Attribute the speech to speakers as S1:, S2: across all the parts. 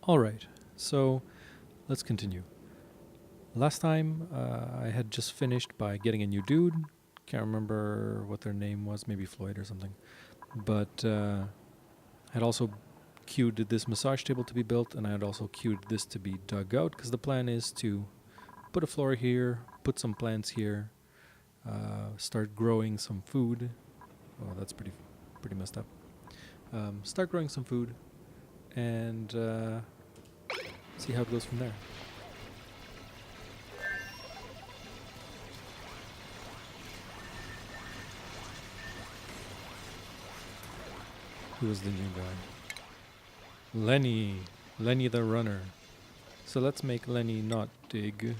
S1: Alright, so let's continue. Last time I had just finished by getting a new dude. Can't remember what their name was, maybe Floyd or something. But had also queued this massage table to be built, and I had also queued this to be dug out, because the plan is to put a floor here, put some plants here, start growing some food. Oh, that's pretty messed up. Start growing some food, and see how it goes from there. Who was the new guy? Lenny. Lenny the runner. So let's make Lenny not dig.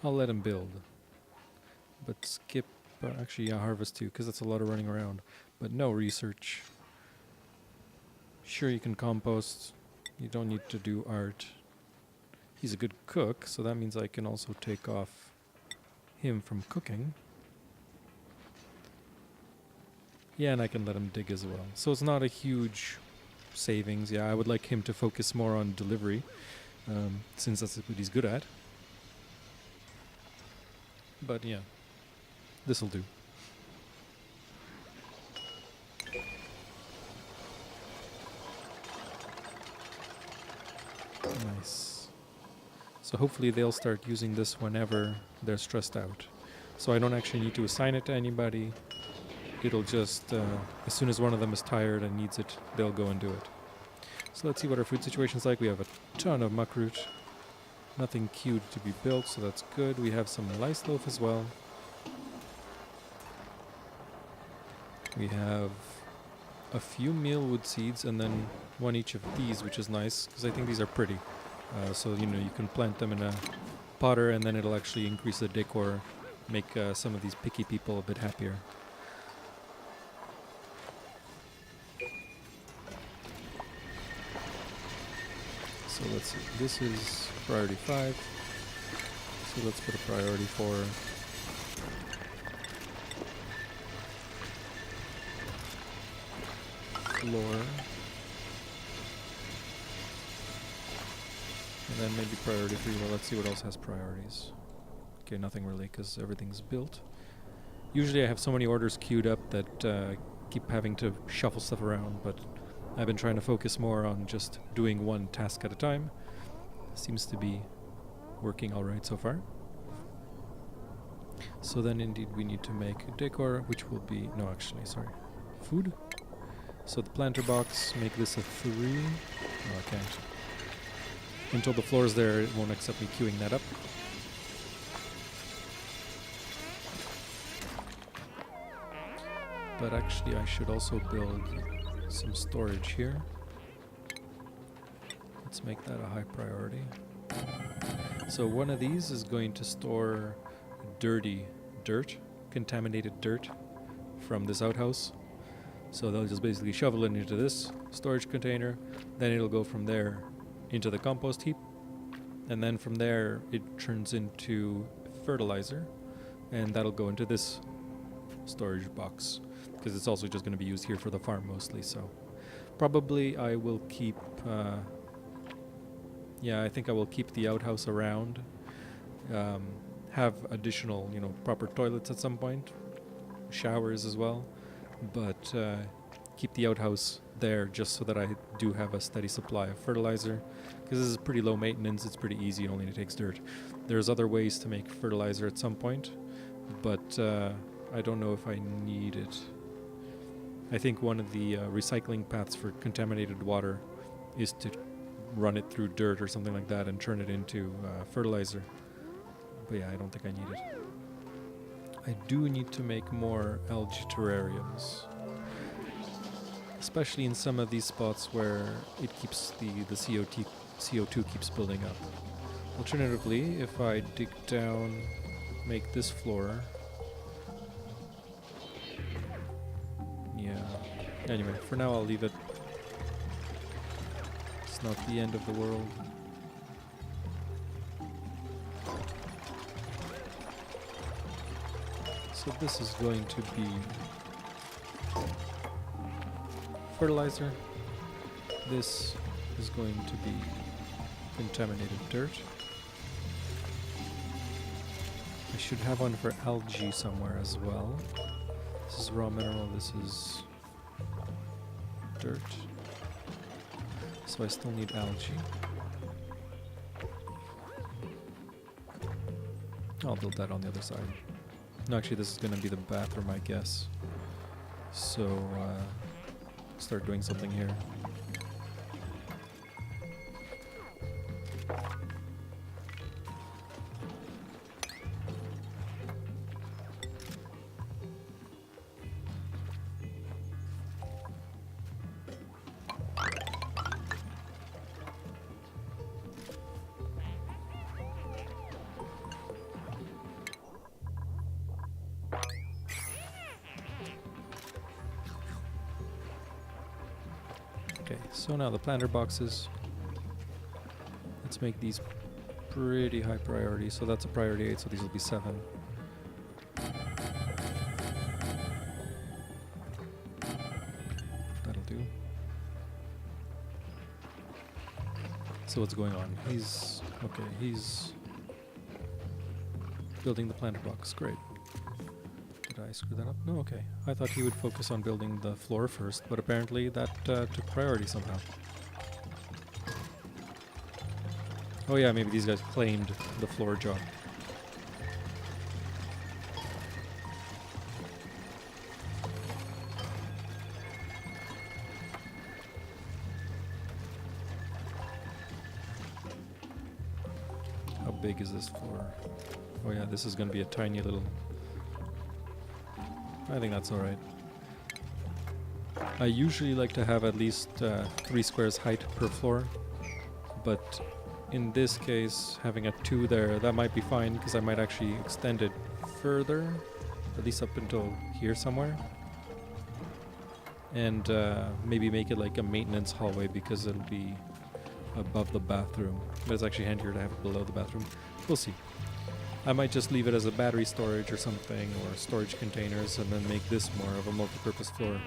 S1: I'll let him build. But skip... actually, yeah, harvest too, because that's a lot of running around. But no research. Sure, you can compost. You don't need to do art. He's a good cook, so that means I can also take off him from cooking. Yeah, and I can let him dig as well. So it's not a huge savings. Yeah, I would like him to focus more on delivery, since that's what he's good at. But yeah, this'll do. Nice. So hopefully they'll start using this whenever they're stressed out. So I don't actually need to assign it to anybody. It'll just, as soon as one of them is tired and needs it, they'll go and do it. So let's see what our food situation's like. We have a ton of muckroot. Nothing queued to be built, so that's good. We have some lice loaf as well. We have a few mealwood seeds and then one each of these, which is nice, because I think these are pretty. So, you know, you can plant them in a potter and then it'll actually increase the decor, make some of these picky people a bit happier. So let's see, this is priority 5. So let's put a priority for floor. And then maybe priority 3, well let's see what else has priorities. Okay, nothing really, because everything's built. Usually I have so many orders queued up that keep having to shuffle stuff around, but I've been trying to focus more on just doing one task at a time. Seems to be working alright so far. So then indeed we need to make a decor, which will be, no actually, sorry, food. So the planter box, make this a 3. No, I can't. Until the floor's there, it won't accept me queuing that up. But actually I should also build some storage here. Let's make that a high priority. So one of these is going to store dirty dirt, contaminated dirt from this outhouse. So they'll just basically shovel it into this storage container, then it'll go from there into the compost heap, and then from there it turns into fertilizer, and that'll go into this storage box, because it's also just going to be used here for the farm mostly. So probably I will keep I think I will keep the outhouse around, have additional, you know, proper toilets at some point, showers as well, but keep the outhouse there just so that I do have a steady supply of fertilizer, because this is pretty low maintenance, it's pretty easy, it only takes dirt. There's other ways to make fertilizer at some point, but I don't know if I need it. I think one of the recycling paths for contaminated water is to run it through dirt or something like that and turn it into fertilizer. But yeah, I don't think I need it. I do need to make more algae terrariums, especially in some of these spots where it keeps the CO2 keeps building up. Alternatively, if I dig down, make this floor. Yeah. Anyway, for now I'll leave it. It's not the end of the world. So this is going to be fertilizer. This is going to be contaminated dirt. I should have one for algae somewhere as well. This is raw mineral, this is dirt. So I still need algae. I'll build that on the other side. No, actually this is going to be the bathroom, I guess. So, start doing something here. Okay, so now the planter boxes. Let's make these pretty high priority. So that's a priority 8, so these will be 7. That'll do. So what's going on? He's building the planter box. Great. Did I screw that up? No, okay. I thought he would focus on building the floor first, but apparently that took priority somehow. Oh yeah, maybe these guys claimed the floor job. How big is this floor? Oh yeah, this is going to be a tiny little... I think that's alright. I usually like to have at least 3 squares height per floor, but in this case, having a 2 there, that might be fine because I might actually extend it further, at least up until here somewhere, and maybe make it like a maintenance hallway because it'll be above the bathroom, but it's actually handier to have it below the bathroom. We'll see. I might just leave it as a battery storage or something, or storage containers, and then make this more of a multi-purpose floor.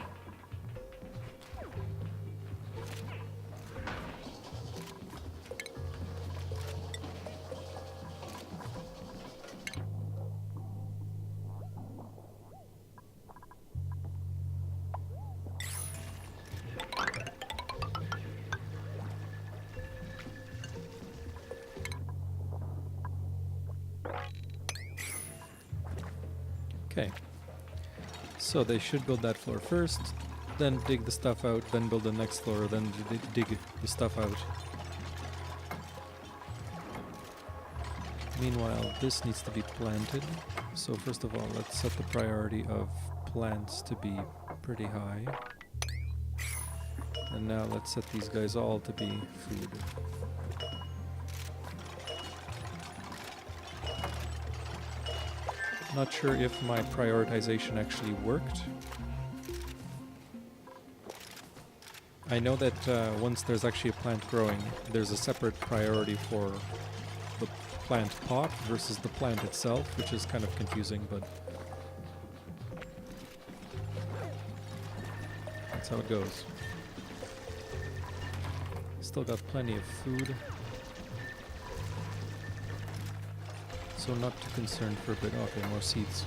S1: Okay, so they should build that floor first, then dig the stuff out, then build the next floor, then dig the stuff out. Meanwhile, this needs to be planted. So first of all, let's set the priority of plants to be pretty high. And now let's set these guys all to be food. Not sure if my prioritization actually worked. I know that once there's actually a plant growing, there's a separate priority for the plant pot versus the plant itself, which is kind of confusing, but that's how it goes. Still got plenty of food. So not too concerned for a bit. Okay, more seeds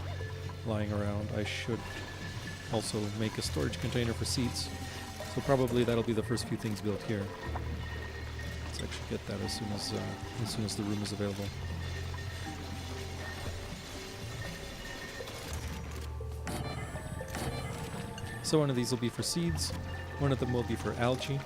S1: lying around. I should also make a storage container for seeds. So probably that'll be the first few things built here. Let's actually get that as soon as the room is available. So one of these will be for seeds. One of them will be for algae.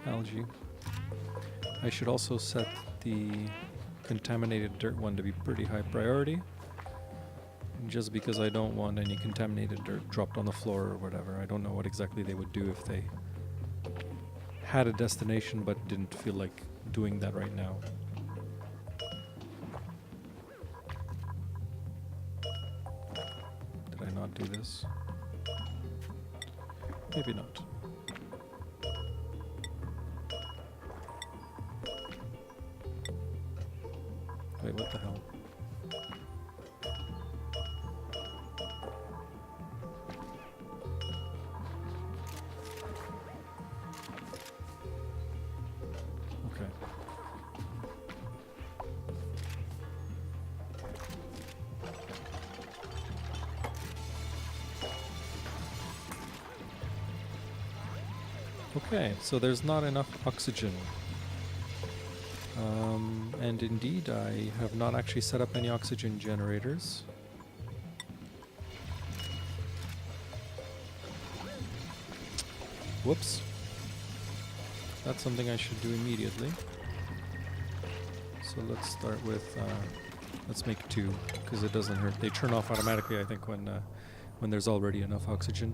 S1: Algae. I should also set the contaminated dirt one to be pretty high priority, just because I don't want any contaminated dirt dropped on the floor or whatever. I don't know what exactly they would do if they had a destination but didn't feel like doing that right now. not do this. Maybe not. Wait, what the hell? Okay. Okay, so there's not enough oxygen. And indeed, I have not actually set up any oxygen generators. Whoops. That's something I should do immediately. So let's start with, let's make 2, because it doesn't hurt. They turn off automatically, I think, when there's already enough oxygen.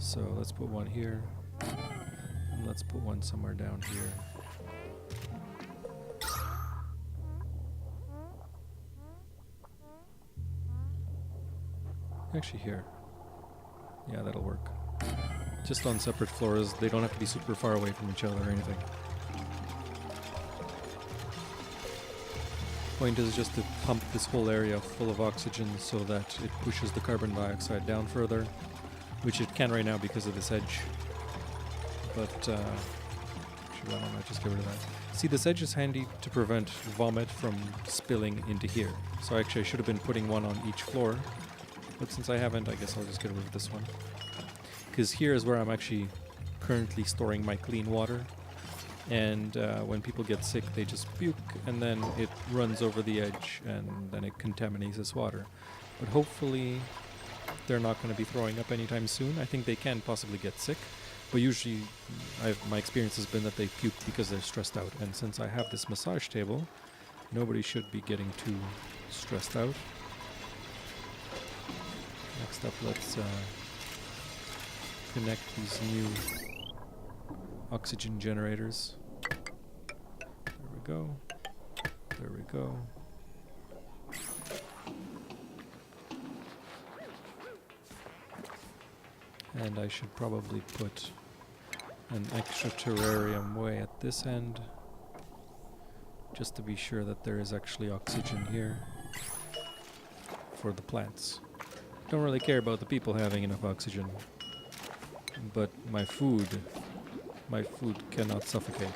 S1: So let's put 1 here. And let's put 1 somewhere down here. Actually here. Yeah, that'll work. Just on separate floors. They don't have to be super far away from each other or anything. Point is just to pump this whole area full of oxygen so that it pushes the carbon dioxide down further, which it can right now because of this edge. But actually, why don't I just get rid of that? See, this edge is handy to prevent vomit from spilling into here. So actually I should have been putting 1 on each floor, but since I haven't, I guess I'll just get rid of this one. Because here is where I'm actually currently storing my clean water. And when people get sick, they just puke, and then it runs over the edge, and then it contaminates this water. But hopefully they're not going to be throwing up anytime soon. I think they can possibly get sick, but usually my experience has been that they puke because they're stressed out. And since I have this massage table, nobody should be getting too stressed out. Next up, let's connect these new oxygen generators. There we go. There we go. And I should probably put an extra terrarium way at this end, just to be sure that there is actually oxygen here for the plants. Don't really care about the people having enough oxygen, but my food cannot suffocate.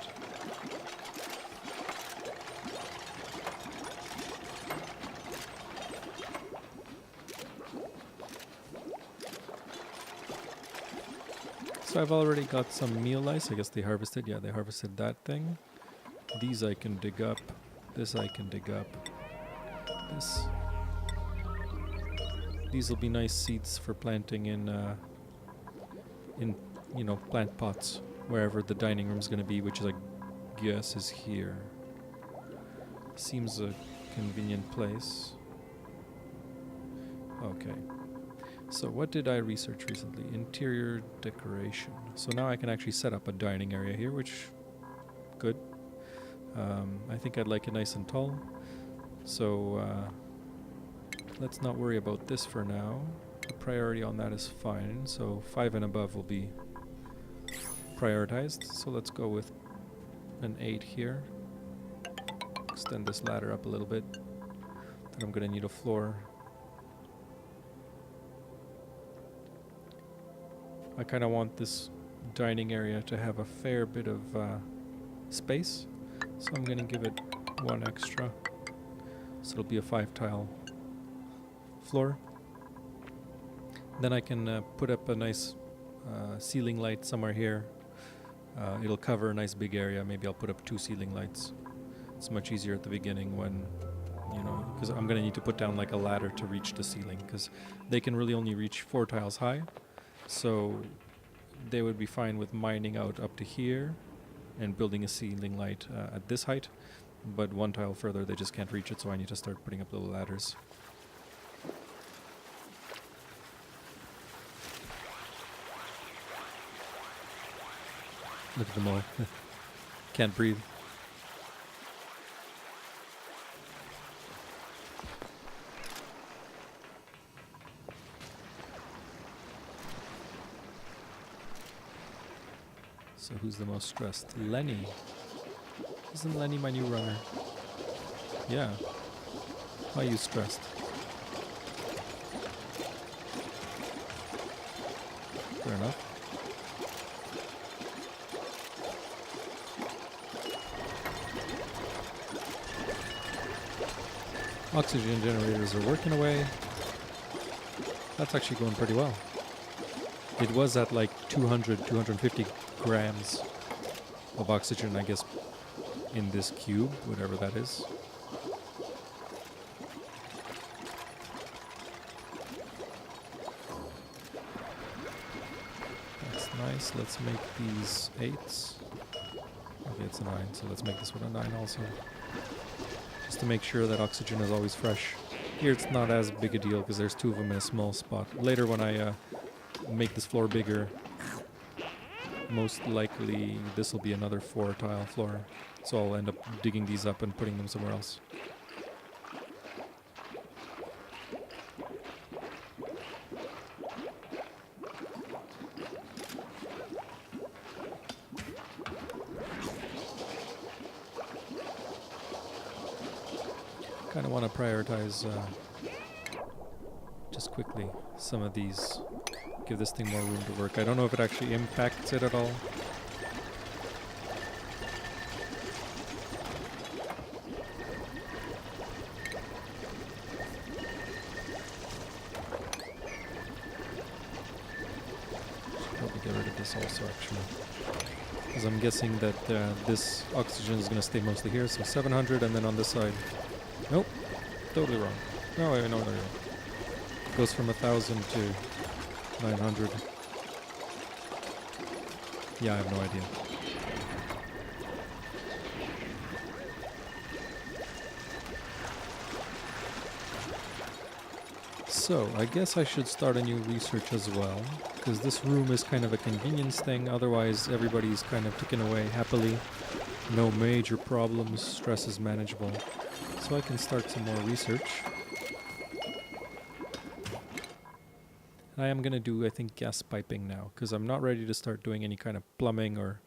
S1: So I've already got some meal lice. I guess they harvested. Yeah, they harvested that thing. These I can dig up. This I can dig up. This. These will be nice seeds for planting in plant pots wherever the dining room is going to be, which I guess is here. Seems a convenient place. Okay. So what did I research recently? Interior decoration. So now I can actually set up a dining area here, which good. I think I'd like it nice and tall. So let's not worry about this for now. The priority on that is fine. So 5 and above will be prioritized. So let's go with an 8 here. Extend this ladder up a little bit. Then I'm going to need a floor. I kind of want this dining area to have a fair bit of space. So I'm going to give it 1 extra. So it'll be a 5-tile floor. Then I can put up a nice ceiling light somewhere here. It'll cover a nice big area. Maybe I'll put up 2 ceiling lights. It's much easier at the beginning when, because I'm going to need to put down like a ladder to reach the ceiling, because they can really only reach 4 tiles high. So they would be fine with mining out up to here and building a ceiling light at this height. But 1 tile further, they just can't reach it, so I need to start putting up little ladders. Look at them all. Can't breathe. So who's the most stressed? Lenny. Isn't Lenny my new runner? Yeah. Why are you stressed? Fair enough. Oxygen generators are working away. That's actually going pretty well. It was at like 200, 250 grams of oxygen, I guess, in this cube, whatever that is. That's nice. Let's make these 8s. Okay, it's a 9, so let's make this one a 9 also. Just to make sure that oxygen is always fresh. Here it's not as big a deal because there's 2 of them in a small spot. Later when I make this floor bigger, most likely this will be another 4 tile floor. So I'll end up digging these up and putting them somewhere else. Kind of want to prioritize just quickly some of these. Give this thing more room to work. I don't know if it actually impacts it at all. Should probably get rid of this also actually. Because I'm guessing that this oxygen is going to stay mostly here. So 700 and then on this side. Nope. Totally wrong. No, I know they're wrong. Goes from 1,000 to 900. Yeah, I have no idea. So, I guess I should start a new research as well, because this room is kind of a convenience thing, otherwise everybody's kind of ticking away happily. No major problems, stress is manageable. So I can start some more research. I am going to do, I think, gas piping now, because I'm not ready to start doing any kind of plumbing or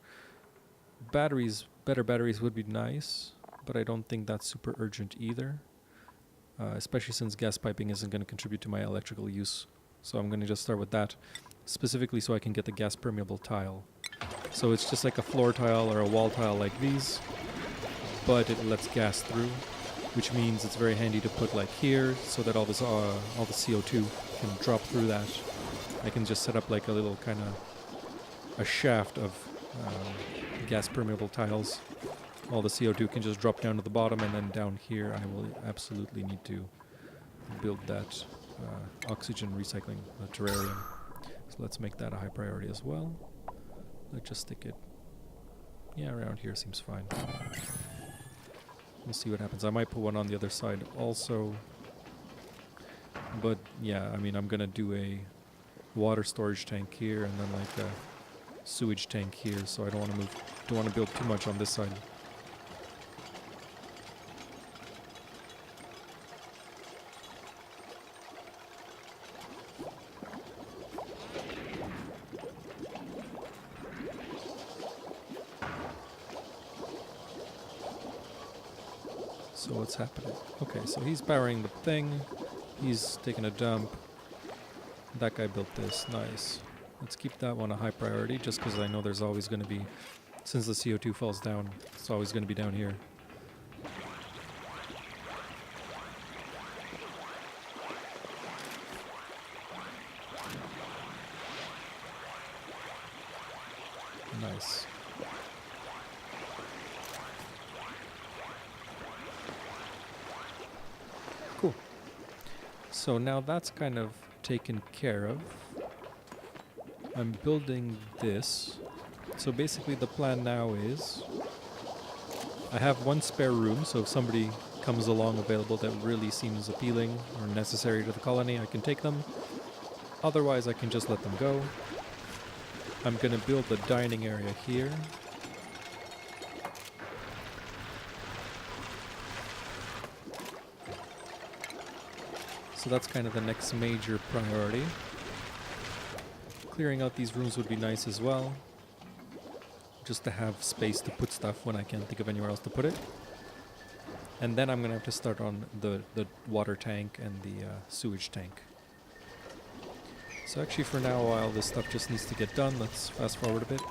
S1: batteries. Better batteries would be nice, but I don't think that's super urgent either, especially since gas piping isn't going to contribute to my electrical use. So I'm going to just start with that, specifically so I can get the gas permeable tile. So it's just like a floor tile or a wall tile like these, but it lets gas through, which means it's very handy to put like here so that all this all the CO2 can drop through that. I can just set up like a little kind of a shaft of gas permeable tiles. All the CO2 can just drop down to the bottom, and then down here I will absolutely need to build that oxygen recycling terrarium. So let's make that a high priority as well. Let's just stick it, yeah, around here seems fine. We'll see what happens. I might put one on the other side also. But yeah, I mean, I'm gonna do a water storage tank here and then like a sewage tank here, so I don't want to build too much on this side. So what's happening? Okay, so he's powering the thing. He's taking a dump. That guy built this. Nice. Let's keep that one a high priority, just because I know there's always going to be, since the CO2 falls down, it's always going to be down here. Nice. Cool. So now that's kind of taken care of. I'm building this. So basically the plan now is I have one spare room, so if somebody comes along available that really seems appealing or necessary to the colony, I can take them. Otherwise I can just let them go. I'm going to build the dining area here. So that's kind of the next major priority. Clearing out these rooms would be nice as well. just to have space to put stuff when I can't think of anywhere else to put it. And then I'm going to have to start on the water tank and the sewage tank. So actually for now, while this stuff just needs to get done, let's fast forward a bit.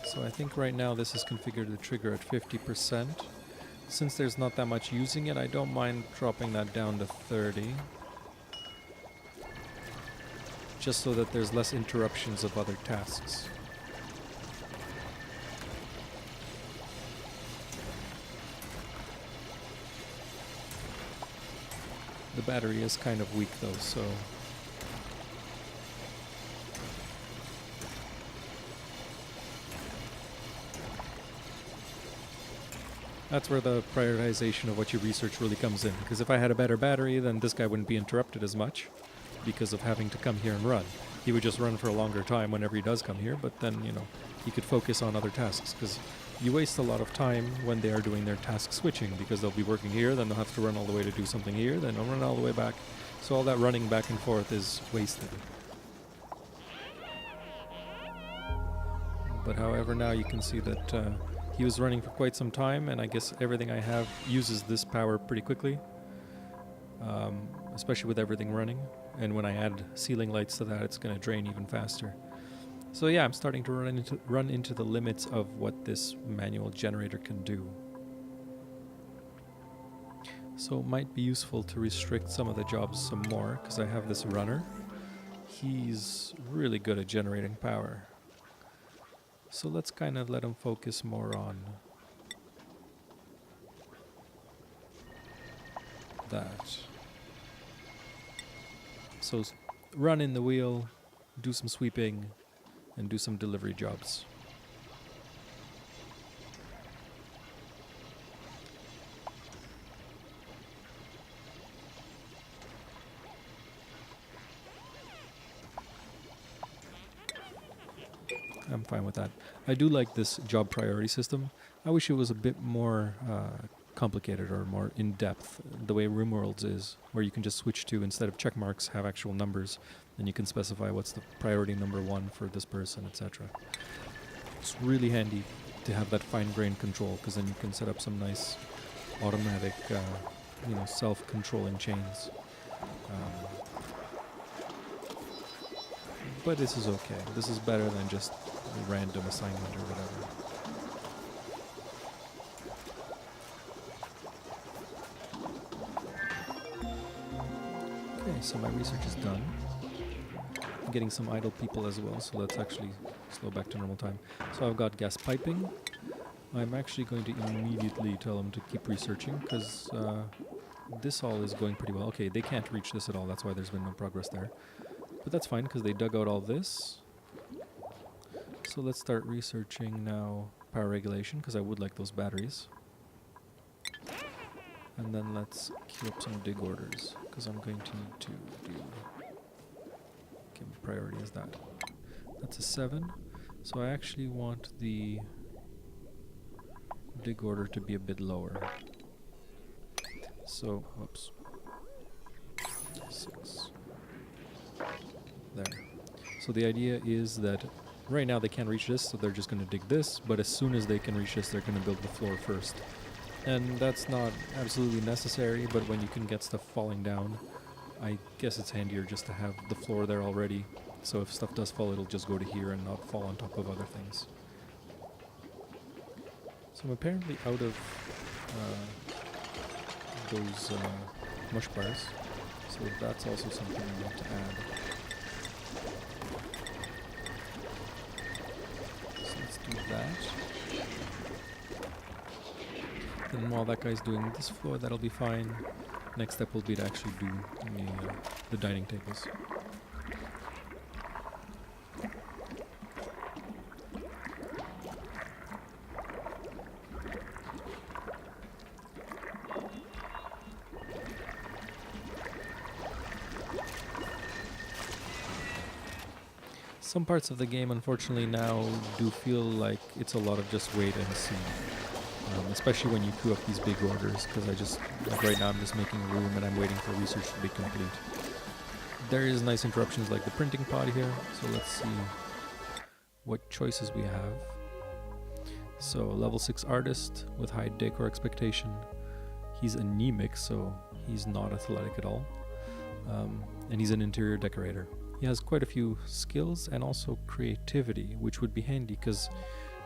S1: So I think right now this is configured to trigger at 50%. Since there's not that much using it, I don't mind dropping that down to 30. Just so that there's less interruptions of other tasks. The battery is kind of weak though, so... That's where the prioritization of what you research really comes in. Because if I had a better battery, then this guy wouldn't be interrupted as much because of having to come here and run. He would just run for a longer time whenever he does come here, but then, you know, he could focus on other tasks. Because you waste a lot of time when they are doing their task switching, because they'll be working here, then they'll have to run all the way to do something here, then they'll run all the way back. So all that running back and forth is wasted. But however, now you can see that he was running for quite some time, and I guess everything I have uses this power pretty quickly, especially with everything running. And when I add ceiling lights to that, it's going to drain even faster. So yeah, I'm starting to run into the limits of what this manual generator can do. So it might be useful to restrict some of the jobs some more, because I have this runner. He's really good at generating power. So let's kind of let him focus more on that. So run in the wheel, do some sweeping, and do some delivery jobs. I'm fine with that. I do like this job priority system. I wish it was a bit more complicated or more in-depth, the way RimWorlds is, where you can just switch to, instead of check marks, have actual numbers, and you can specify what's the priority number 1 for this person, etc. It's really handy to have that fine-grained control, because then you can set up some nice automatic, self-controlling chains. But this is okay. This is better than just a random assignment or whatever. Okay, so my research is done. I'm getting some idle people as well, so let's actually slow back to normal time. So I've got gas piping. I'm actually going to immediately tell them to keep researching, because this all is going pretty well. Okay, they can't reach this at all, that's why there's been no progress there. But that's fine, because they dug out all this. So let's start researching now power regulation, because I would like those batteries. And then let's queue up some dig orders, because I'm going to need to do... Okay, priority is that. That's a 7. So I actually want the dig order to be a bit lower. So, whoops. 6. There. So the idea is that right now they can't reach this, so they're just going to dig this, but as soon as they can reach this, they're going to build the floor first. And that's not absolutely necessary, but when you can get stuff falling down, I guess it's handier just to have the floor there already, so if stuff does fall, it'll just go to here and not fall on top of other things. So I'm apparently out of those mush bars, so that's also something I want to add. So let's do that. And while that guy's doing this floor, that'll be fine. Next step will be to actually do the dining tables. Some parts of the game, unfortunately, now do feel like it's a lot of just wait and see. Especially when you queue up these big orders, because like right now I'm just making room and I'm waiting for research to be complete. There is nice interruptions like the printing pod here. So let's see what choices we have. So level 6 artist with high decor expectation. He's anemic, so he's not athletic at all. And he's an interior decorator. He has quite a few skills and also creativity, which would be handy because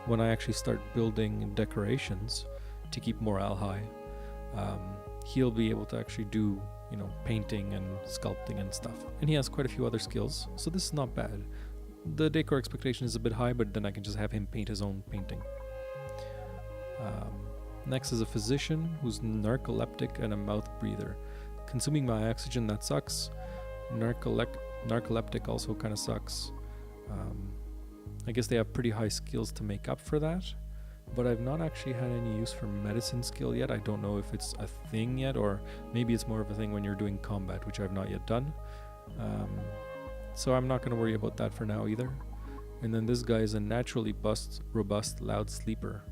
S1: when I actually start building decorations to keep morale high, he'll be able to actually do, you know, painting and sculpting and stuff. And he has quite a few other skills, so this is not bad. The decor expectation is a bit high, but then I can just have him paint his own painting. Next is a physician who's narcoleptic and a mouth breather. Consuming my oxygen, that sucks. Narcoleptic also kind of sucks. I guess they have pretty high skills to make up for that, but I've not actually had any use for medicine skill yet. I don't know if it's a thing yet, or maybe it's more of a thing when you're doing combat, which I've not yet done. So I'm not going to worry about that for now either. And then this guy is a naturally robust, loud sleeper.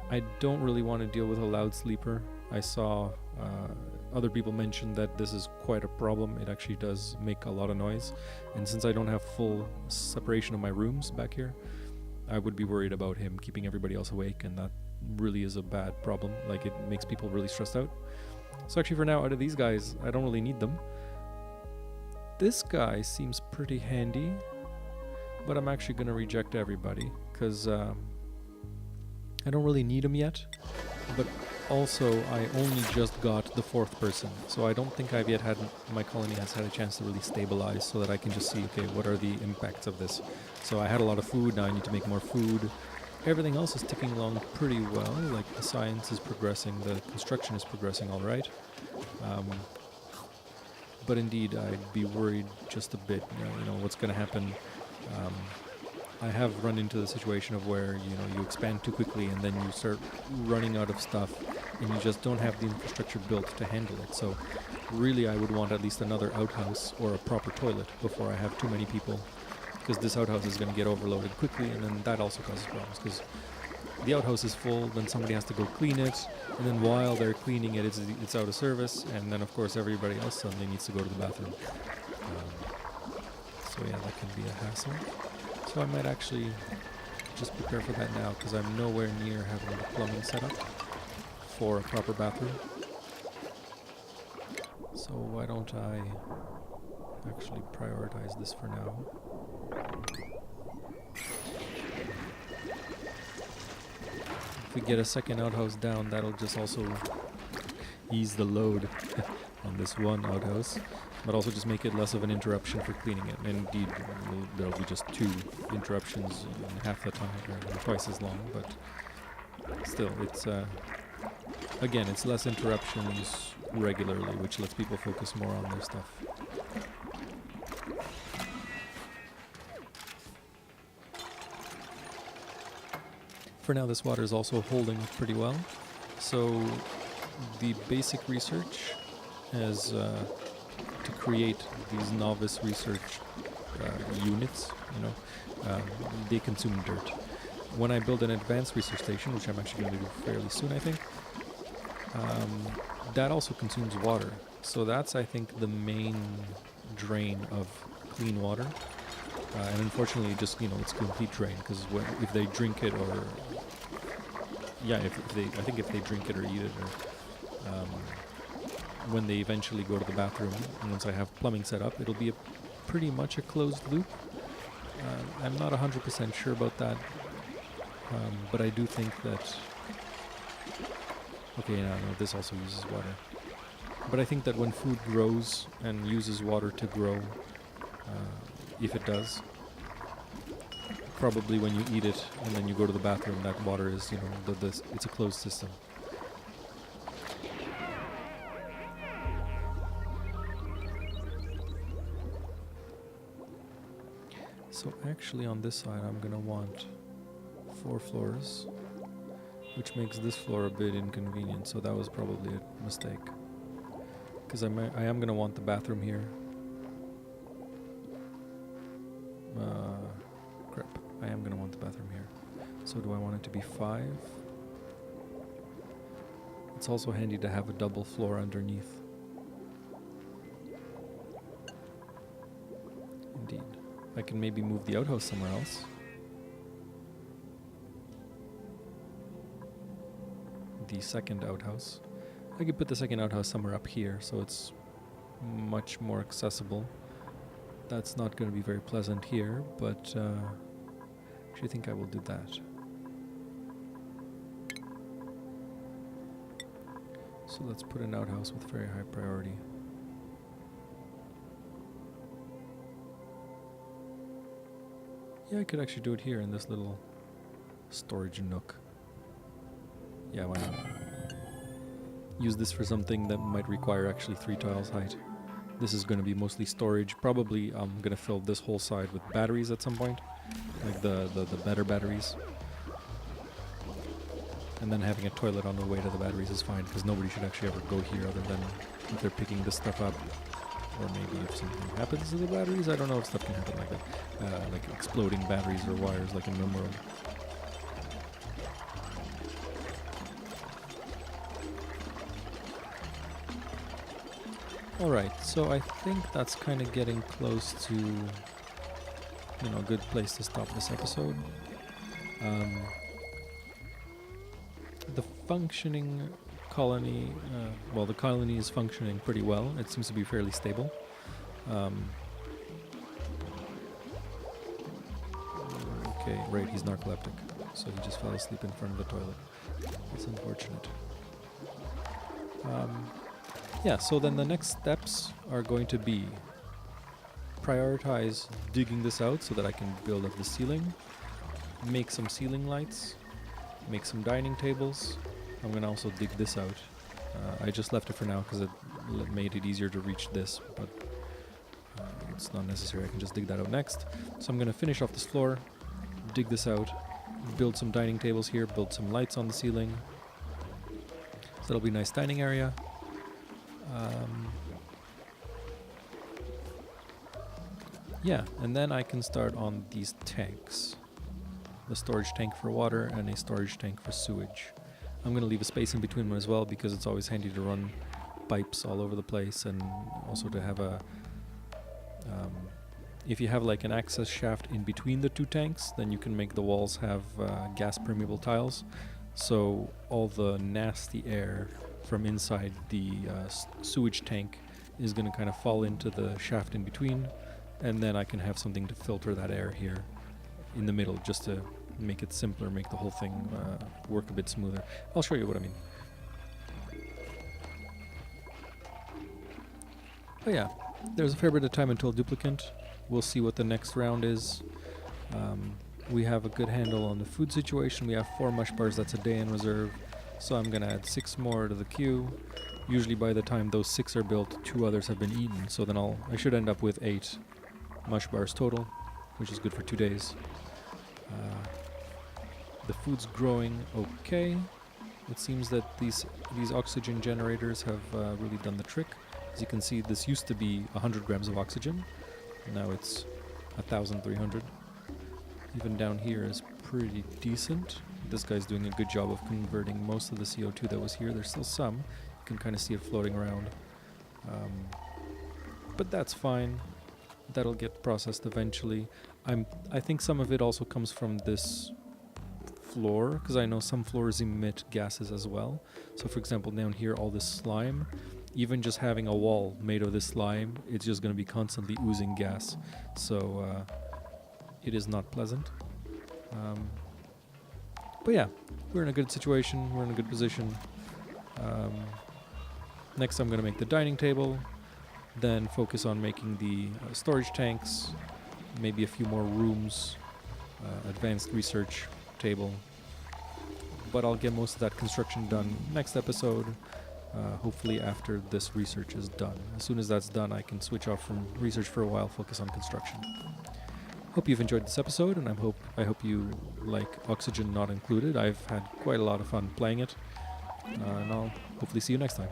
S1: I don't really want to deal with a loud sleeper. I saw other people mention that this is quite a problem. It actually does make a lot of noise. And since I don't have full separation of my rooms back here, I would be worried about him keeping everybody else awake, and that really is a bad problem. Like, it makes people really stressed out. So actually for now, out of these guys, I don't really need them. This guy seems pretty handy, but I'm actually going to reject everybody because I don't really need him yet. But also, I only just got the 4th person, so I don't think I've yet had, my colony has had a chance to really stabilize so that I can just see, okay, what are the impacts of this? So I had a lot of food, now I need to make more food. Everything else is ticking along pretty well, like the science is progressing, the construction is progressing all right. But indeed, I'd be worried just a bit, you know what's going to happen. I have run into the situation of where, you expand too quickly and then you start running out of stuff and you just don't have the infrastructure built to handle it. So really I would want at least another outhouse or a proper toilet before I have too many people, because this outhouse is going to get overloaded quickly, and then that also causes problems because the outhouse is full, then somebody has to go clean it, and then while they're cleaning it, it's out of service, and then of course everybody else suddenly needs to go to the bathroom. So yeah, that can be a hassle. So I might actually just prepare for that now, because I'm nowhere near having the plumbing set up for a proper bathroom. So why don't I actually prioritize this for now? If we get a second outhouse down, that'll just also ease the load on this one outhouse, but also just make it less of an interruption for cleaning it. And indeed, there'll be just 2 interruptions in half the time, or twice as long, but still, it's again, it's less interruptions regularly, which lets people focus more on their stuff. For now, this water is also holding up pretty well. So the basic research is to create these novice research units, they consume dirt. When I build an advanced research station, which I'm actually going to do fairly soon, I think, that also consumes water. So that's, I think, the main drain of clean water. And unfortunately, just, it's a complete drain, because if they drink it or... Yeah, I think if they drink it or eat it, or when they eventually go to the bathroom, and once I have plumbing set up, it'll be pretty much a closed loop. I'm not 100% sure about that, but I do think that... Okay, no, this also uses water. But I think that when food grows and uses water to grow, if it does, probably when you eat it and then you go to the bathroom, that water is, it's a closed system. So actually on this side I'm gonna want 4 floors, which makes this floor a bit inconvenient, so that was probably a mistake. Because I am gonna want the bathroom here. Crap. I am gonna want the bathroom here. So do I want it to be 5? It's also handy to have a double floor underneath. Indeed. I can maybe move the outhouse somewhere else. The second outhouse. I could put the second outhouse somewhere up here so it's much more accessible. That's not going to be very pleasant here, but actually I think I will do that. So let's put an outhouse with very high priority. Yeah, I could actually do it here in this little storage nook. Yeah, why not? Use this for something that might require actually 3 tiles height. This is going to be mostly storage. Probably I'm going to fill this whole side with batteries at some point. Like the better batteries. And then having a toilet on the way to the batteries is fine, because nobody should actually ever go here other than if they're picking this stuff up. Or maybe if something happens to the batteries. I don't know if stuff can happen like that. Like exploding batteries or wires like in RimWorld. Alright, so I think that's kind of getting close to, you know, a good place to stop this episode. The functioning colony, well, the colony is functioning pretty well. It seems to be fairly stable. Okay, right, he's narcoleptic, so he just fell asleep in front of the toilet. That's unfortunate. Yeah, so then the next steps are going to be prioritize digging this out so that I can build up the ceiling, make some ceiling lights, make some dining tables. I'm going to also dig this out. I just left it for now because it made it easier to reach this, but it's not necessary. I can just dig that out next. So I'm going to finish off this floor, dig this out, build some dining tables here, build some lights on the ceiling. So that'll be a nice dining area. Yeah, and then I can start on these tanks. The storage tank for water and a storage tank for sewage. I'm going to leave a space in between them as well because it's always handy to run pipes all over the place, and also to have a... if you have like an access shaft in between the 2 tanks, then you can make the walls have gas permeable tiles. So all the nasty air from inside the sewage tank is going to kind of fall into the shaft in between, and then I can have something to filter that air here in the middle just to make it simpler, make the whole thing work a bit smoother. I'll show you what I mean. But yeah, there's a fair bit of time until duplicant. We'll see what the next round is. We have a good handle on the food situation. We have 4 mush bars, that's a day in reserve. So I'm gonna add 6 more to the queue. Usually by the time those 6 are built, 2 others have been eaten. So then I should end up with 8 mush bars total, which is good for 2 days. The food's growing okay. It seems that these oxygen generators have really done the trick. As you can see, this used to be 100 grams of oxygen. Now it's 1,300. Even down here is pretty decent. This guy's doing a good job of converting most of the CO2 that was here. There's still some. You can kind of see it floating around. But that's fine. That'll get processed eventually. I think some of it also comes from this floor, because I know some floors emit gases as well. So for example, down here, all this slime, even just having a wall made of this slime, it's just going to be constantly oozing gas. So it is not pleasant. But yeah, we're in a good situation. We're in a good position. Next, I'm going to make the dining table, then focus on making the storage tanks, maybe a few more rooms, advanced research table. But I'll get most of that construction done next episode, hopefully after this research is done. As soon as that's done, I can switch off from research for a while, focus on construction. Hope you've enjoyed this episode, and I hope you like Oxygen Not Included. I've had quite a lot of fun playing it, and I'll hopefully see you next time.